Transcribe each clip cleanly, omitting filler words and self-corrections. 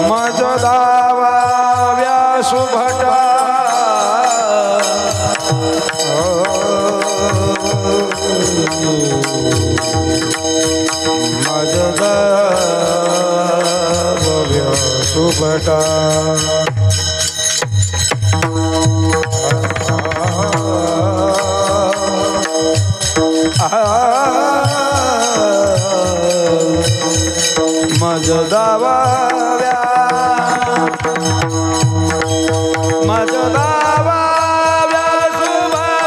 मज दावा व्यासुभटा मज दावा व्यासुभटा मज दावा मज दावा व्यासुभटा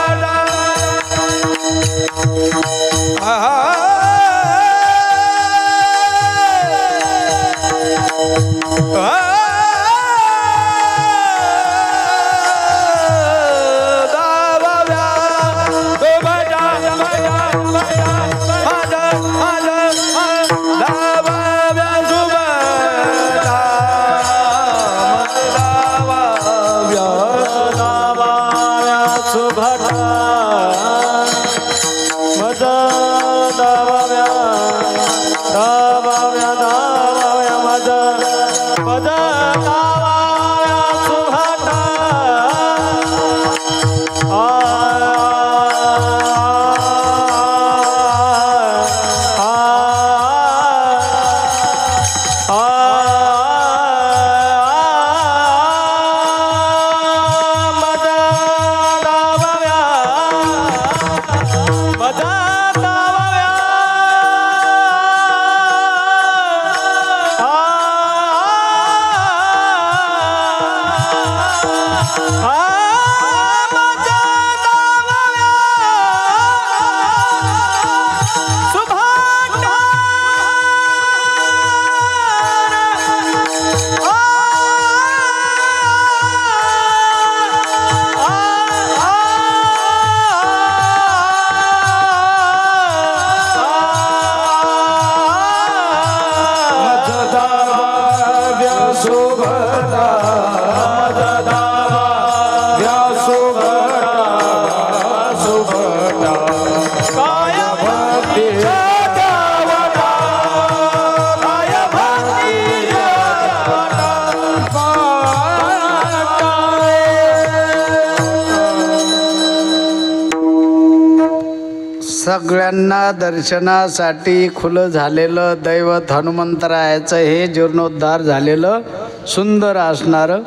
सगळ्यांना दर्शनासाठी खुलं झालेलं दैवत हनुमंतरायाचं हे जीर्णोद्धार झालेलं सुंदर असणारं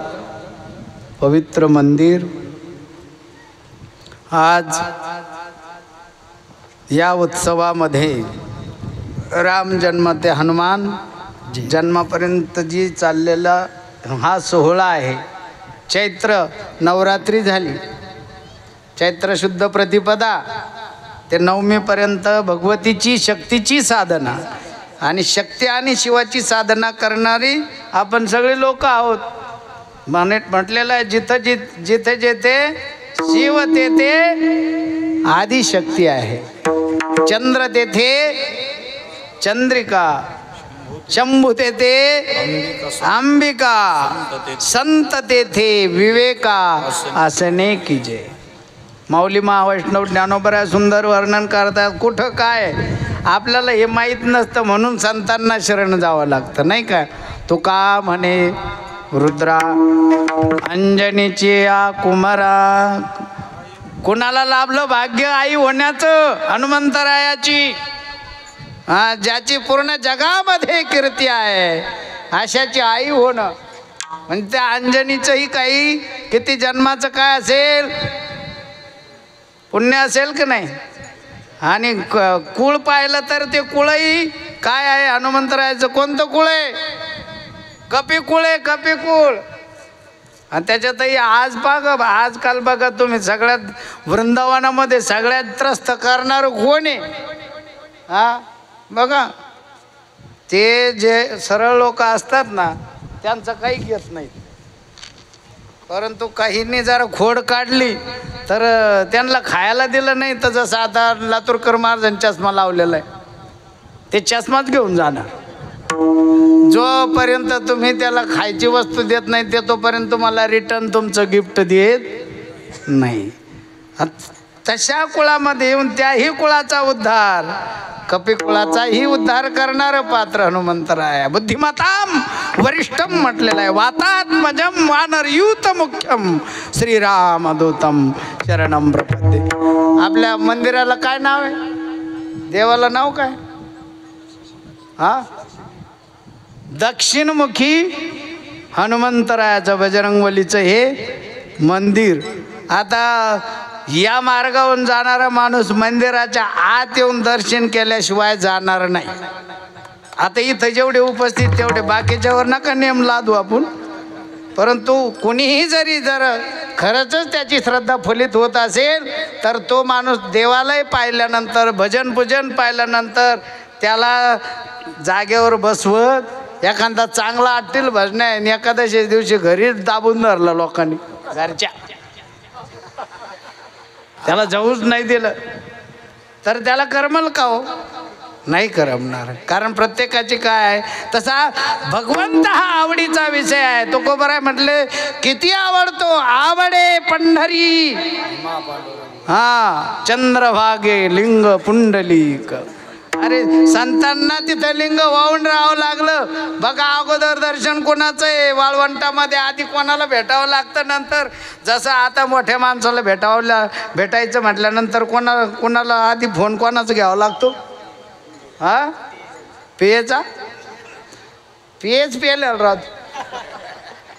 पवित्र मंदिर आज या उत्सवामध्ये राम जन्म ते हनुमान जन्मापर्यंत जी चाललेला हा सोहळा आहे. चैत्र नवरात्री झाली, चैत्र शुद्ध प्रतिपदा ते नवमीपर्यंत भगवतीची शक्तीची साधना आणि शक्ती आणि शिवाची साधना करणारी आपण सगळे लोक आहोत. म्हटलेलं आहे जिथे जिथे शिव तेथे आदिशक्ती आहे. चंद्र तेथे चंद्रिका, शंभू तेथे अंबिका, संत तेथे विवेका असणे कीजे. माऊली महावैष्णव ज्ञानोबराय सुंदर वर्णन करतात. कुठं काय आपल्याला हे माहीत नसतं म्हणून संतांना शरण जावं लागतं नाही का. तो का म्हणे रुद्रा अंजनीची या कुमारा. कुणाला लाभलं भाग्य आई होण्याचं हनुमंतरायाची, ज्याची पूर्ण जगामध्ये कीर्ती आहे अशाची आई होणं म्हणजे त्या अंजनीचंही काही किती जन्माचं काय असेल पुण्य असेल की नाही. आणि कुळ पाहिलं तर ते कुळही काय आहे हनुमंतरायाचं कोणतं कुळ आहे. कपिकुळ आहे, कपिकुळ. आणि त्याच्यातही आज बघा आजकाल बघा तुम्ही सगळ्यात वृंदावनामध्ये सगळ्यात त्रस्त करणार कोण आहे. हा बघा ते जे सरळ लोक असतात ना त्यांचं काही घेत नाही, परंतु काहींनी जरा खोड काढली तर त्यांना खायला दिलं नाही तर जसं आता लातूरकर महाराजांनी चष्मा लावलेला आहे ते चष्माच घेऊन जाणार. जोपर्यंत तुम्ही त्याला खायची वस्तू देत नाही ते तोपर्यंत तुम्हाला रिटर्न तुमचं गिफ्ट देत नाही. तशा कुळामध्ये येऊन त्याही कुळाचा उद्धार कपिकुळाचाही उद्धार करणारं पात्र हनुमंतराय. बुद्धिमताम वरिष्ठम म्हटलेलं आहे. वातात्मजम वानरयूत मुख्यम श्रीरामदूतम शरणम प्रपद्ये. आपल्या मंदिराला काय नाव आहे? देवाला नाव काय? हा, दक्षिणमुखी हनुमंतरायाचं बजरंगबलीचं हे मंदिर. आता या मार्गावरून जाणारा माणूस मंदिराच्या आत येऊन दर्शन केल्याशिवाय जाणार नाही. आता इथं जेवढे उपस्थित तेवढे, बाकीच्यावर नका नेम लादू आपण. परंतु कुणीही जर खरंच त्याची श्रद्धा फलित होत असेल तर तो माणूस देवालय पाहिल्यानंतर, भजन पूजन पाहिल्यानंतर त्याला जागेवर बसवत एखादा चांगला आटील भजन आहे आणि एकादशी दिवशी घरीच दाबून धरलं लोकांनी घरच्या, त्याला जाऊच नाही दिलं तर त्याला करमल का हो? नाही करमणार. कारण प्रत्येकाची काय आहे, तसा भगवंत हा आवडीचा विषय आहे. तो कोबराय म्हटले किती आवडतो? आवडे पंढरी हा चंद्रभागे लिंग पुंडलिक. अरे संतांना तिथं लिंग वाहून राहावं लागलं. बघा अगोदर दर्शन कोणाचं आहे? वाळवंटामध्ये आधी कोणाला भेटावं लागतं, नंतर जसं आता मोठ्या माणसाला भेटायचं म्हटल्यानंतर कोणाला आधी फोन कोणाचा घ्यावा लागतो? हा, पेयचा पेयच पेलेला राहतो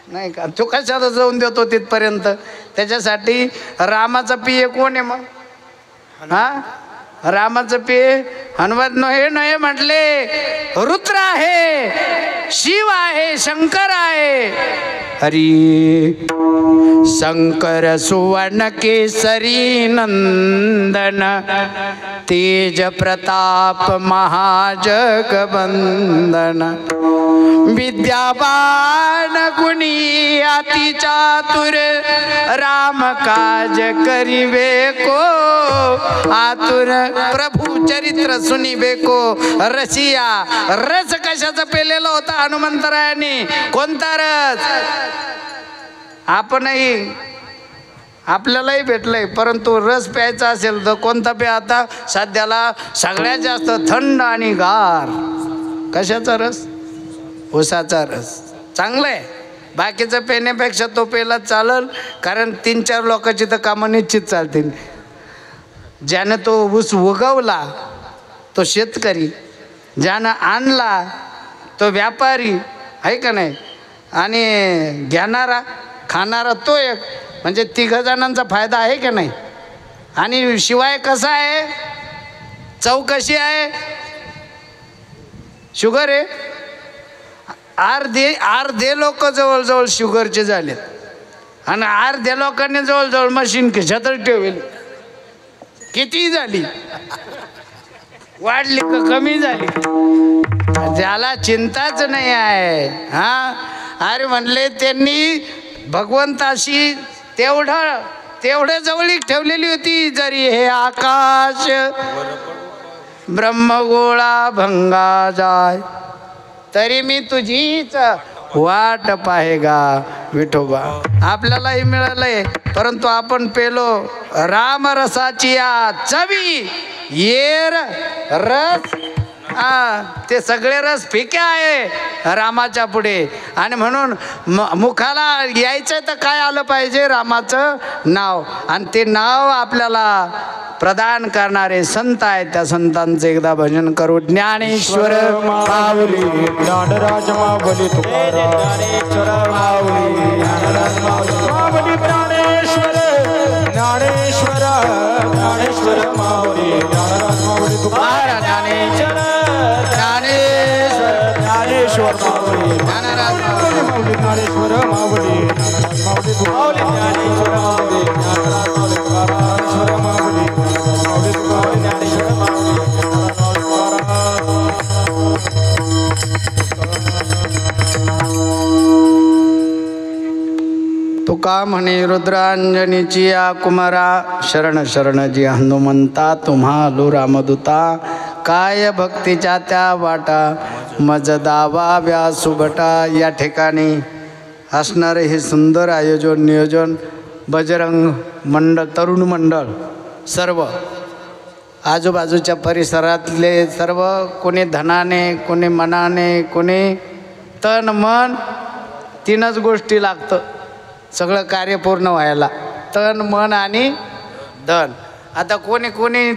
नाही का? तो कशाला जाऊन देतो तिथपर्यंत? त्याच्यासाठी रामाचा पेय कोण आहे मग? हा, रामाचं पेय हनुमंत हे नाही म्हटले. रुद्र आहे, शिव आहे, शंकर आहे. हरी शंकर सुवर्ण केसरी नंदन, तेज प्रताप महाजगबंदन, विद्यावान गुणी अति चातुर, राम काज करिवे को आतुर, प्रभू चरित्र सुनिबे को रसिया. रस कशाचा पेलेला होता हनुमंतरायाने? कोणता रस? आपणही आपल्यालाही भेटलंय, परंतु रस प्यायचा असेल तर कोणता प्या? आता सध्याला सगळ्यात जास्त थंड आणि गार कशाचा रस? ऊसाचा रस. चांगलं आहे, बाकीचं पेण्यापेक्षा तो पेला चालल. कारण 3-4 लोकांची तर कामं निश्चित चालतील. ज्यानं तो ऊस उगवला तो शेतकरी, ज्यानं आणला तो व्यापारी आहे का नाही, आणि घेणारा खाणारा तो एक. म्हणजे 3 जणांचा फायदा आहे का नाही? आणि शिवाय कसा आहे, चव कशी आहे? शुगर आहे. अर्धे लोक जवळजवळ शुगरचे झालेत आणि अर्ध्या लोकांनी जवळजवळ मशीन खिशातच ठेवली. किती झाली? वाढली का कमी झाली? ज्याला चिंताच नाही आहे. हा, अरे म्हणले त्यांनी भगवंताशी तेवढ्या जवळीक ठेवलेली होती. जरी हे आकाश ब्रह्मगोळा भंगा जाय, तरी मी तुझीच वाट पाहेगा विठोबा. आपल्यालाही मिळालंय, परंतु आपण पेलो रामरसाची या चवी. येर रस, ते सगळे रस फिके आहे रामाच्या पुढे. आणि म्हणून मुखाला यायचं तर काय आलं पाहिजे? रामाचं नाव. आणि ते नाव आपल्याला प्रदान करणारे संत आहेत. त्या संतांचं एकदा भजन करू. ज्ञानेश्वर माऊली ज्ञानराज माऊली तुकाराम, ज्ञानेश्वर माऊली ज्ञानराज माऊली ज्ञानेश्वर ज्ञानेश्वर ज्ञानेश्वर माऊली ज्ञानराज माऊली तुकाराम, ज्ञानेश्वर ज्ञानेश्वर ज्ञानेश्वर माऊली ज्ञानराज माऊली ज्ञानेश्वर माऊली माऊली तुकाराम, ज्ञानेश्वर माऊली ज्ञानराज माऊली तुकाराम, माऊली माऊली तुकाराम, ज्ञानेश्वर माऊली तुका म्हणे रुद्रांजनीची या कुमारा, शरण शरण जी हनुमंता, तुम्हालो रामदूता, काय भक्तीच्या त्या वाटा, मज दावा व्यासुभटा. या ठिकाणी असणारे हे सुंदर आयोजन नियोजन बजरंग मंडळ, तरुण मंडळ सर्व आजूबाजूच्या परिसरातले सर्व, कोणी धनाने, कोणी मनाने, कोणी तन मन, तीनच गोष्टी लागतं सगळं कार्य पूर्ण व्हायला, तन मन आणि धन. आता कोणी कोणी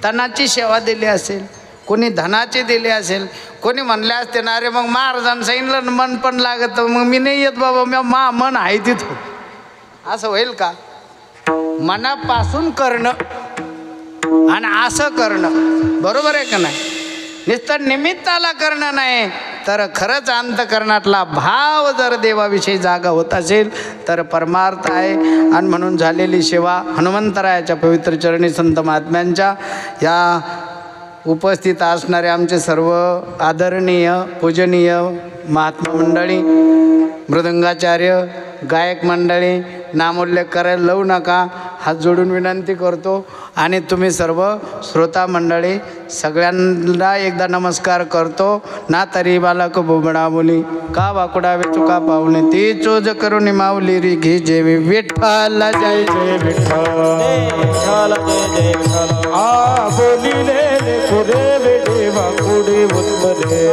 तनाची सेवा दिली असेल, कोणी धनाची दिली असेल, कोणी म्हणले असते ना अरे मग महाराजांनी सांगितलं मन पण लागत, मग मी नाही येत बाबा, मन आहे तिथं. असं होईल का? मनापासून करणं आणि असं करणं बरोबर आहे का नाही? नुसतं निमित्ताला करणं नाही, तर खरंच अंतकरणातला भाव जर देवाविषयी जागा होत असेल तर परमार्थ आहे. आणि म्हणून झालेली सेवा हनुमंतरायाच्या पवित्र चरणी संत महात्म्यांच्या या उपस्थित असणारे आमचे सर्व आदरणीय पूजनीय महात्मा मंडळी, मृदंगाचार्य, गायक मंडळी, नामोल्लेख करायला लावू नका, हात जोडून विनंती करतो. आणि तुम्ही सर्व श्रोता मंडळी सगळ्यांना एकदा नमस्कार करतो. ना तरी बालक बोबडा बोली का वाकुडावे चुका पावले, ती चोज करून माऊली री घे जेवी विठ्ठल जय जय विठ्ठल जय विठ्ठल. आ बोलिले पुरे देवा पुढे उत्तरे